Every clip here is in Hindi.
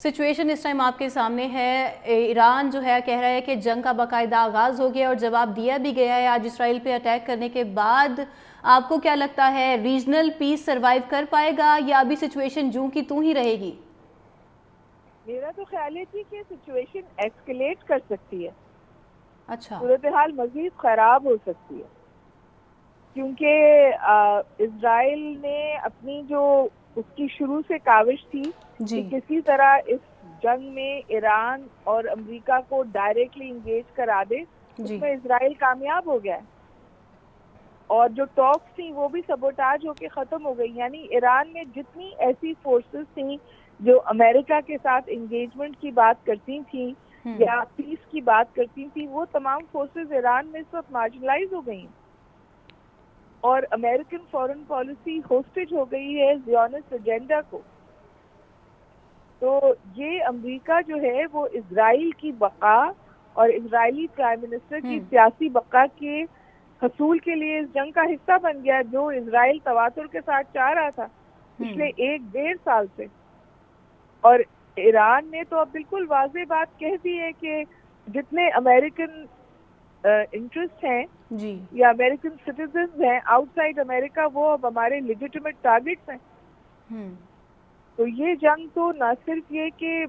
सिचुएशन इस टाइम आपके सामने है। ईरान जो है कह रहा है कि जंग का बाकायदा आगाज हो गया और जवाब दिया भी गया है आज इसराइल पे अटैक करने के बाद। आपको क्या लगता है, रीजनल पीस सरवाइव कर पाएगा या अभी सिचुएशन जूं की तूं ही रहेगी? मेरा तो ख्याल है कि सिचुएशन एस्केलेट कर सकती है। अच्छा। सूरत हाल मजीद खराब हो सकती है क्योंकि इजराइल ने अपनी जो उसकी शुरू से काविश थी जी। कि किसी तरह इस जंग में ईरान और अमेरिका को डायरेक्टली इंगेज करा दे, जी। उसमें इजराइल कामयाब हो गया है। और जो टॉक्स थी वो भी सबोटाज होके खत्म हो गई। यानी ईरान में जितनी ऐसी फोर्सेस थी जो अमेरिका के साथ एंगेजमेंट की बात करती थी या पीस की बात करती थी, वो तमाम फोर्सेस ईरान में इस वक्त मार्जिनलाइज हो गई हैं और अमेरिकन फॉरेन पॉलिसी होस्टेज हो गई है ज़ियोनिस्ट एजेंडा को। तो ये अमेरिका जो है वो इजराइल की बका और इजरायली प्राइम मिनिस्टर की सियासी बका के हसूल के लिए इस जंग का हिस्सा बन गया, जो इजराइल तवातुर के साथ चाह रहा था पिछले 1-1.5 साल से। और ईरान ने तो अब बिल्कुल वाज़ेह बात कह दी है कि जितने अमेरिकन इंटरेस्ट हैं जी। या अमेरिकन सिटीजन हैं आउटसाइड अमेरिका, वो अब हमारे लेजिटिमेट टारगेट्स हैं। तो ये जंग तो न सिर्फ ये कि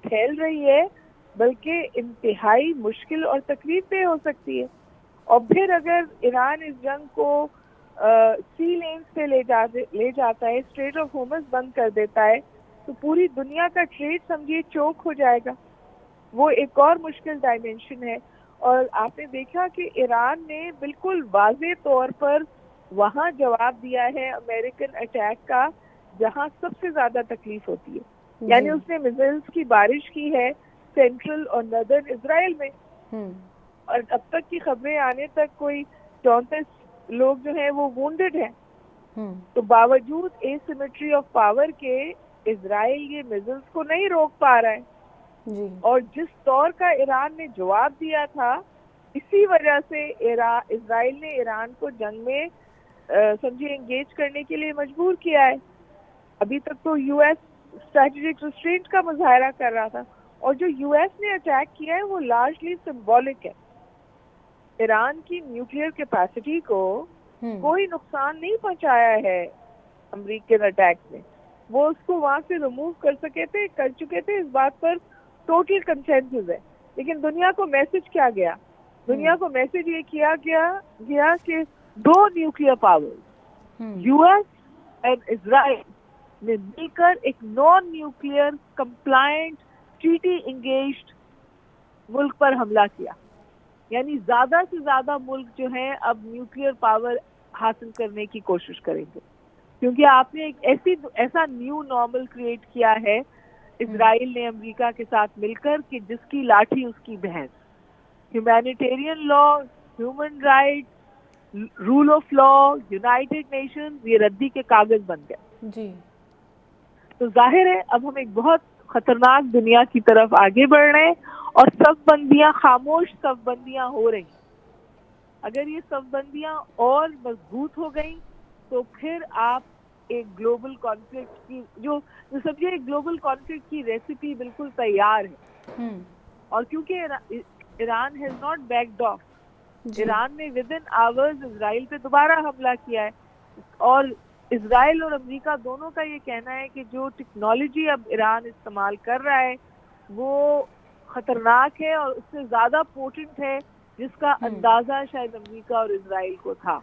फैल रही है बल्कि इंतहाई मुश्किल और तकलीफ दे हो सकती है। और फिर अगर ईरान इस जंग को सी लेन से ले जाता है, स्ट्रेट ऑफ होर्मुज़ बंद कर देता है, तो पूरी दुनिया का ट्रेड समझिए चोक हो जाएगा। वो एक और मुश्किल डायमेंशन है। और आपने देखा कि ईरान ने बिल्कुल वाज़ेह तौर पर वहां जवाब दिया है अमेरिकन अटैक का जहां सबसे ज्यादा तकलीफ होती है। यानी उसने मिसाइल्स की बारिश की है सेंट्रल और नदर्न इजराइल में। और अब तक की खबरें आने तक कोई 34 लोग जो हैं वो वुंडेड हैं। तो बावजूद एसिमेट्री ऑफ पावर के इजराइल ये मिसाइल्स को नहीं रोक पा रहा है। जी। और जिस तौर का ईरान ने जवाब दिया था, इसी वजह से इजराइल ने ईरान को जंग में समझिए एंगेज करने के लिए मजबूर किया है। अभी तक तो यूएस स्ट्रेटेजिक रिस्ट्रेंट का मुजाहरा कर रहा था और जो यूएस ने अटैक किया है वो लार्जली सिंबॉलिक है। ईरान की न्यूक्लियर कैपेसिटी को कोई नुकसान नहीं पहुंचाया है अमेरिकन अटैक में। वो उसको वहां से रिमूव कर चुके थे, इस बात पर टोटल कंसेंसस है। लेकिन दुनिया को मैसेज क्या गया? दुनिया को मैसेज ये किया गया कि दो nuclear powers US and Israel ने मिलकर एक non nuclear compliant treaty engaged मुल्क पर हमला किया। यानी ज्यादा से ज्यादा मुल्क जो है अब न्यूक्लियर पावर हासिल करने की कोशिश करेंगे, क्योंकि आपने एक ऐसा न्यू नॉर्मल क्रिएट किया है इजराइल ने अमेरिका के साथ मिलकर कि जिसकी लाठी उसकी भैंस। Humanitarian law, human right, rule of law, United Nations, ये रद्दी के कागज बन गए। जी। तो जाहिर है अब हम एक बहुत खतरनाक दुनिया की तरफ आगे बढ़ रहे हैं और सफबंदियां, खामोश सफबंदियां हो रही। अगर ये सफबंदियां और मजबूत हो गई तो फिर आप एक ग्लोबल कॉन्फ्लिक्ट की जो समझिए एक ग्लोबल कॉन्फ्लिक्ट की रेसिपी बिल्कुल तैयार है। और क्योंकि Iran has not backed of, Iran ने विद इन आवर्स इजराइल पे दोबारा हमला किया है। और इजराइल और अमेरिका दोनों का ये कहना है कि जो टेक्नोलॉजी अब ईरान इस्तेमाल कर रहा है वो खतरनाक है और उससे ज्यादा पोटेंट है जिसका अंदाजा शायद अमेरिका और इजराइल को था।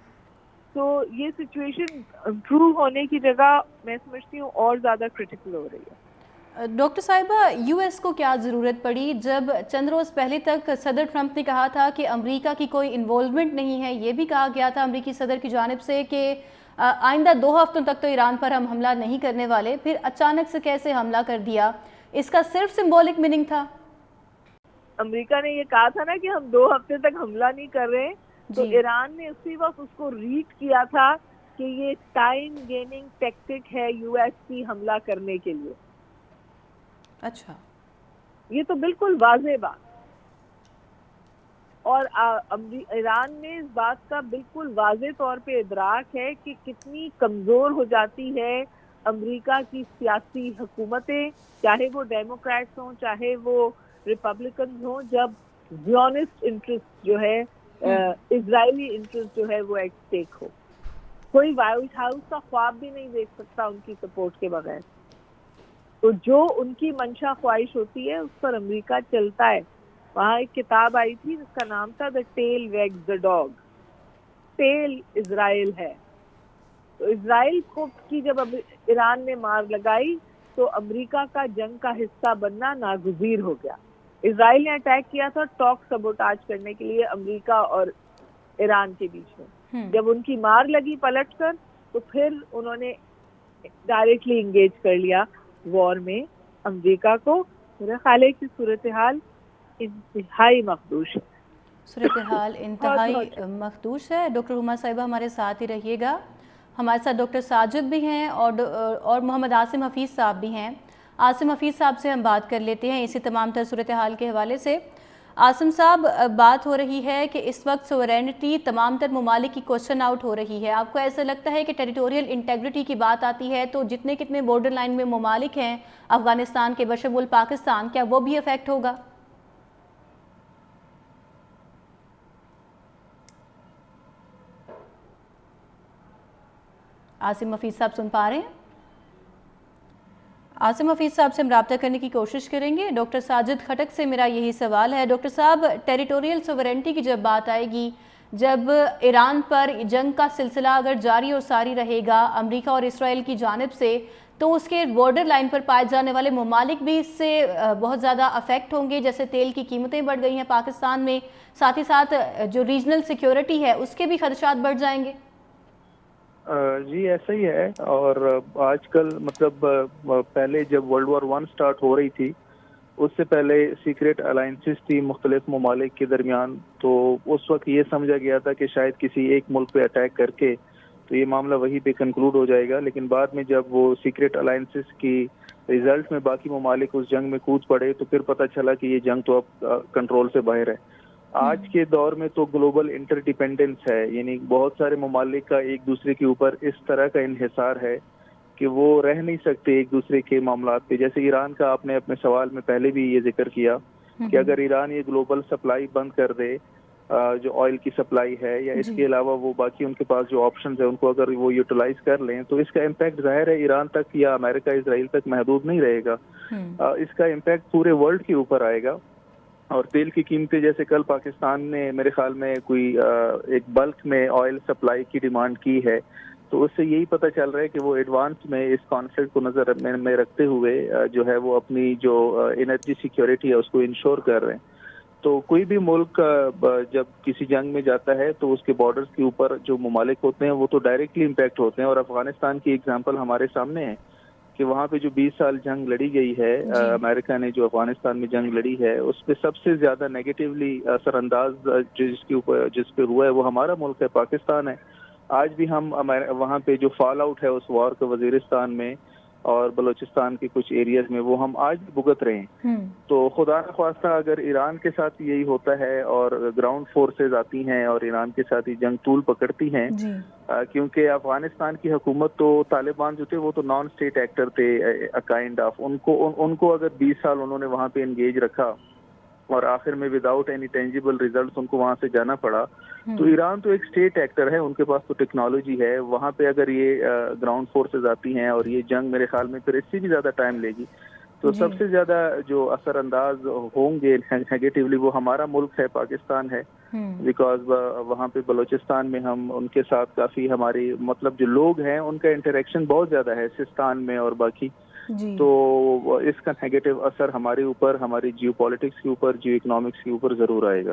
तो ये सिचुएशन इम्प्रूव होने की जगह मैं समझती हूँ और ज्यादा क्रिटिकल हो रही है। डॉक्टर साहिबा, यूएस को क्या ज़रूरत पड़ी जब चंद रोज़ पहले तक सदर ट्रंप ने कहा था कि अमेरिका की कोई इन्वॉल्वमेंट नहीं है। ये भी कहा गया था अमेरिकी सदर की जानिब से कि आइंदा 2 हफ्तों तक तो ईरान पर हम हमला नहीं करने वाले। फिर अचानक से कैसे हमला कर दिया? इसका सिर्फ सिंबॉलिक मीनिंग था? अमेरिका ने ये कहा था ना कि हम 2 हफ्ते तक हमला नहीं कर रहे, तो ईरान ने उसी वक्त उसको रीड किया था कि ये टाइम गेनिंग टैक्टिक है यूएस की हमला करने के लिए। अच्छा। ये तो बिल्कुल वाज़ेह बात। और ईरान में इस बात का बिल्कुल वाज़ेह तौर पे इदराक है कि कितनी कमजोर हो जाती है अमेरिका की सियासी हुकूमतें, चाहे वो डेमोक्रेट्स हों चाहे वो रिपब्लिकन हों, जब ज़ियोनिस्ट इंटरेस्ट जो है, इजरायली इंटरेस्ट जो है वो एट स्टेक हो। कोई व्हाइट हाउस का ख्वाब भी नहीं देख सकता उनकी सपोर्ट के बगैर। तो जो उनकी मंशा ख्वाहिश होती है उस पर अमेरिका चलता है। वहां एक किताब आई थी जिसका नाम था the tail wags the dog. Tail Israel है। तो इजराइल को की जब ईरान ने मार लगाई तो अमेरिका का जंग का हिस्सा बनना नागुज़ीर हो गया। इजराइल ने अटैक किया था टॉक सबोटाज करने के लिए अमेरिका और ईरान के बीच में। जब उनकी मार लगी पलटकर तो फिर उन्होंने डायरेक्टली इंगेज कर लिया वॉर में अमेरिका को। मेरा ख्याल है कि सूरत हाल इंतहाई मखदूश है। सूरत हाल इंतहाई मखदूश है। डॉक्टर हुमा साहिबा हमारे साथ ही रहिएगा। हमारे साथ डॉक्टर साजिद भी हैं और मोहम्मद आसिम हफीज़ साहब भी हैं। आसिम हफीज़ साहब से हम बात कर लेते हैं इसी तमाम तर सूरत हाल के हवाले से। आसिम साहब, बात हो रही है कि इस वक्त सोवरेनिटी तमाम तर ममालिक की क्वेश्चन आउट हो रही है। आपको ऐसा लगता है कि टेरिटोरियल इंटेग्रिटी की बात आती है तो जितने कितने बॉर्डर लाइन में ममालिक हैं अफ़गानिस्तान के बशमुल पाकिस्तान, क्या वो भी अफेक्ट होगा? आसिम हफीज़ साहब सुन पा रहे हैं? आसिम हफीज़ साहब से हम रब्ता करने की कोशिश करेंगे। डॉक्टर साजिद खटक से मेरा यही सवाल है। डॉक्टर साहब, टेरिटोरियल सोवरेनिटी की जब बात आएगी, जब ईरान पर जंग का सिलसिला अगर जारी और सारी रहेगा अमेरिका और इसराइल की जानिब से, तो उसके बॉर्डर लाइन पर पाए जाने वाले ममालिक भी इससे बहुत ज़्यादा अफेक्ट होंगे। जैसे तेल की कीमतें बढ़ गई हैं पाकिस्तान में, साथ ही साथ जो रीजनल सिक्योरिटी है उसके भी खदशात बढ़ जाएंगे। जी ऐसा ही है। और आजकल मतलब पहले जब वर्ल्ड वॉर 1 स्टार्ट हो रही थी उससे पहले सीक्रेट अलायंसेस थी मुख्तलिफ ममालिक के दरमियान। तो उस वक्त ये समझा गया था कि शायद किसी एक मुल्क पे अटैक करके तो ये मामला वहीं पे कंक्लूड हो जाएगा। लेकिन बाद में जब वो सीक्रेट अलायंसेस की रिजल्ट में बाकी ममालिक उस जंग में कूद पड़े तो फिर पता चला कि ये जंग तो अब कंट्रोल से बाहर है। आज के दौर में तो ग्लोबल इंटरडिपेंडेंस है, यानी बहुत सारे ममालिक का एक दूसरे के ऊपर इस तरह का इन्हिसार है कि वो रह नहीं सकते एक दूसरे के मामलात पे। जैसे ईरान का आपने अपने सवाल में पहले भी ये जिक्र किया कि अगर ईरान ये ग्लोबल सप्लाई बंद कर दे, जो ऑयल की सप्लाई है या इसके अलावा वो बाकी उनके पास जो ऑप्शंस है उनको अगर वो यूटिलाइज कर लें तो इसका इम्पैक्ट जाहिर है ईरान तक या अमेरिका इसराइल तक महदूद नहीं रहेगा। इसका इम्पैक्ट पूरे वर्ल्ड के ऊपर आएगा। और तेल की कीमतें, जैसे कल पाकिस्तान ने मेरे ख्याल में कोई एक बल्क में ऑयल सप्लाई की डिमांड की है, तो उससे यही पता चल रहा है कि वो एडवांस में इस कॉन्फ्लिक्ट को नजर में रखते हुए जो है वो अपनी जो एनर्जी सिक्योरिटी है उसको इंश्योर कर रहे हैं। तो कोई भी मुल्क जब किसी जंग में जाता है तो उसके बॉर्डर्स के ऊपर जो ममालिक होते हैं वो तो डायरेक्टली इम्पैक्ट होते हैं। और अफगानिस्तान की एग्जांपल हमारे सामने है कि वहाँ पे जो 20 साल जंग लड़ी गई है, अमेरिका ने जो अफगानिस्तान में जंग लड़ी है उस पर सबसे ज्यादा नेगेटिवली असरअंदाज जिस पे हुआ है वो हमारा मुल्क है, पाकिस्तान है। आज भी हम वहाँ पे जो फॉल आउट है उस वॉर का वजीरिस्तान में और बलूचिस्तान के कुछ एरियाज में वो हम आज भी भुगत रहे हैं। तो खुदा न ख्वास्ता अगर ईरान के साथ यही होता है और ग्राउंड फोर्सेज आती हैं और ईरान के साथ ही जंग तूल पकड़ती हैं, क्योंकि अफगानिस्तान की हुकूमत तो तालिबान जो थे वो तो नॉन स्टेट एक्टर थे काइंड ऑफ, उनको अगर 20 साल उन्होंने वहाँ पे एंगेज रखा और आखिर में विदाउट एनी टेंजिबल रिजल्ट्स उनको वहां से जाना पड़ा। तो ईरान तो एक स्टेट एक्टर है, उनके पास तो टेक्नोलॉजी है। वहां पे अगर ये ग्राउंड फोर्सेज आती हैं और ये जंग मेरे ख्याल में फिर इससे भी ज्यादा टाइम लेगी, तो सबसे ज्यादा जो असरअंदाज होंगे नेगेटिवली वो हमारा मुल्क है, पाकिस्तान है। बिकॉज वहाँ पे बलूचिस्तान में हम उनके साथ काफी हमारी मतलब जो लोग हैं उनका इंटरेक्शन बहुत ज्यादा है सिस्तान में और बाकी। तो इसका नेगेटिव असर हमारे ऊपर, हमारी जियो पॉलिटिक्स के ऊपर, जियो इकोनॉमिक्स के ऊपर जरूर आएगा।